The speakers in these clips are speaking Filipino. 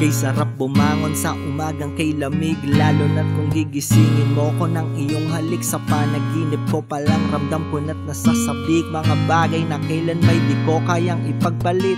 Kay sarap bumangon sa umagang kay lamig, lalo na't kung gigisingin mo ko ng iyong halik. Sa panaginip ko palang ramdam ko na't nasasabik mga bagay na kailan may di ko kayang ipagpalit.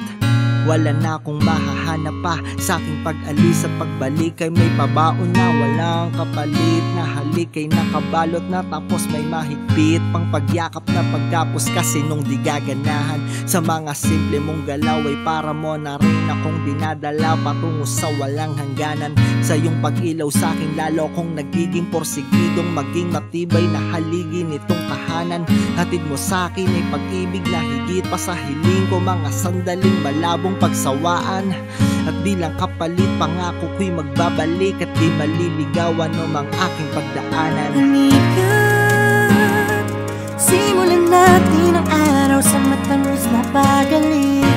Wala na akong mahahanap pa sa aking pag-alis at pagbalik ay may pabaon na walang kapalit. Na halik ay nakabalot na tapos may mahigpit pang pagyakap na pagkapos kasi nung di gaganahan. Sa mga simple mong galaw ay para mo na rin akong dinadala patungo sa walang hangganan. Sa iyong pag-ilaw sa akin lalo kong nagiging porsigidong maging matibay na haligi nitong tahanan. Hatid mo sa akin ay pag-ibig na higit pa sa hiling ko, mga sandaling malabong pagsawaan. At bilang kapalit pangako ko'y magbabalik at di maliligawan o mang aking pagdaanan. Halika, simulan natin ang araw sa matamis na pagalit.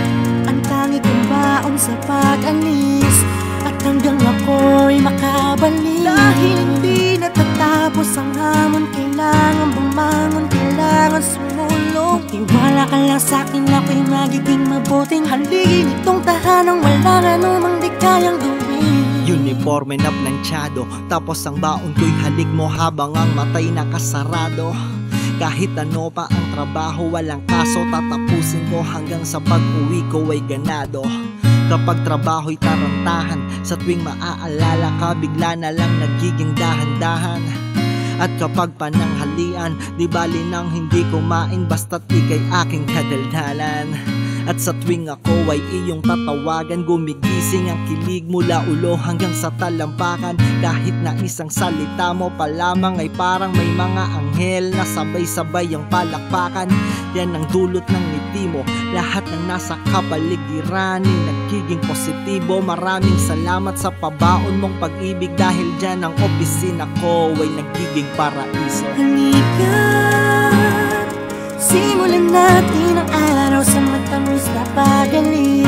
Ang tangi kong baon sa pag-alis at hanggang ako'y makabalik. Dahil hindi natatapos ang hamon, kailangan bumangon, kailangan sumulong. Tiwala ka lang sa'kin, ako'y magiging mabuting haligi nitong tahanang walang anumang di kayang gawin. Uniforme na planchado, tapos ang baon ko'y halik mo habang ang matay nakasarado. Kahit ano pa ang trabaho, walang kaso, tatapusin ko hanggang sa pag-uwi ko ay ganado. Kapag trabaho'y tarantahan, sa tuwing maaalala ka, bigla na lang nagiging dahan-dahan. At kapag pananghalian, di bali nang hindi kumain, basta't ika'y aking kadaldalan. At sa tuwing ako ay iyong tatawagan, gumigising ang kilig mula ulo hanggang sa talampakan. Kahit na isang salita mo pa lamang ay parang may mga anghel na sabay-sabay ang palakpakan. Yan ang dulot ng ngiti mo, lahat ng nasa kapaligiran ay nagiging positibo. Maraming salamat sa pabaon mong pag-ibig, dahil dyan ang opisina ko ay nagiging paraiso. Halika, simulan natin ang araw sa matamis na pagalit.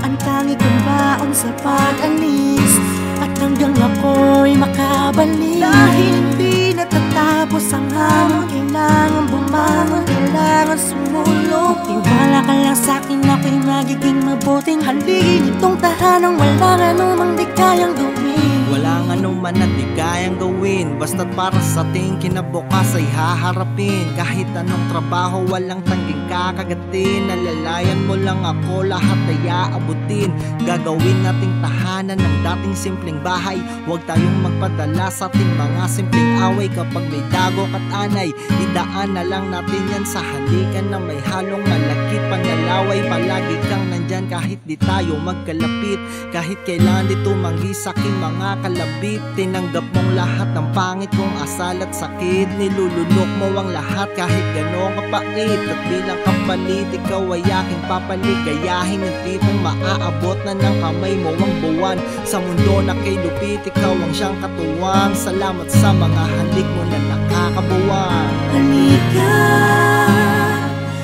Ang tangi kong baon sa pag-alis at hanggang ako'y makabalik. Dahil hindi natatapos ang hamon, kailangan bumangon, kailangan sumulong. Tiwala ka lang sa'kin, ako'y magiging mabuting haligi nitong tahanang walang anumang di kayang gawin. Walang anuman na di kayang gawin, basta't para sa ating kinabukas ay haharapin. Kahit anong trabaho, walang tangging kakagatin. Nalalayan mo lang ako, lahat ay aabutin. Gagawin nating tahanan ng dating simpleng bahay. Huwag tayong magpadala sa ating mga simpleng away. Kapag may dagok at anay, idaan na lang natin yan sa halikan na may halong malakit. Panalaway, palagi kang nandyan kahit di tayo magkalapit. Kahit kailan di tumanggi sa aking mga kalabit. Tinanggap mong lahat ng pangit kong asal at sakit. Nilulunok mo ang lahat kahit gano'ng kapait. At bilang kapalit, ikaw ay aking papaligayahin. Yung tipong maaabot na ng kamay mo ang buwan. Sa mundo na kay lupit, ikaw ang siyang katuwang. Salamat sa mga halik mo na nakakabuwang. Halika,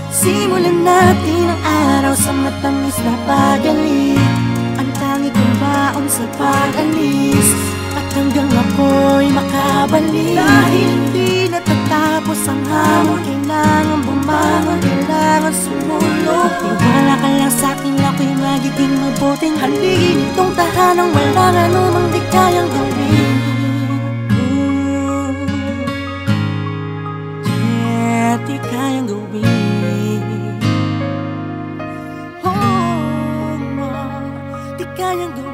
simulan natin ang araw sa matamis na pagalit. Ang tangi kong baon sa pag-alis at hanggang ako'y makabalik. Dahil hindi natatapos ang hamon, kailangan bumangon, kailangan sumulong. Tiwala ka lang sa'kin, ako'y magiging mabuting haligi nitong tahanang walang anumang di kayang gawin. Yeah, di kayang gawin. Oh, no, di kayang gawin.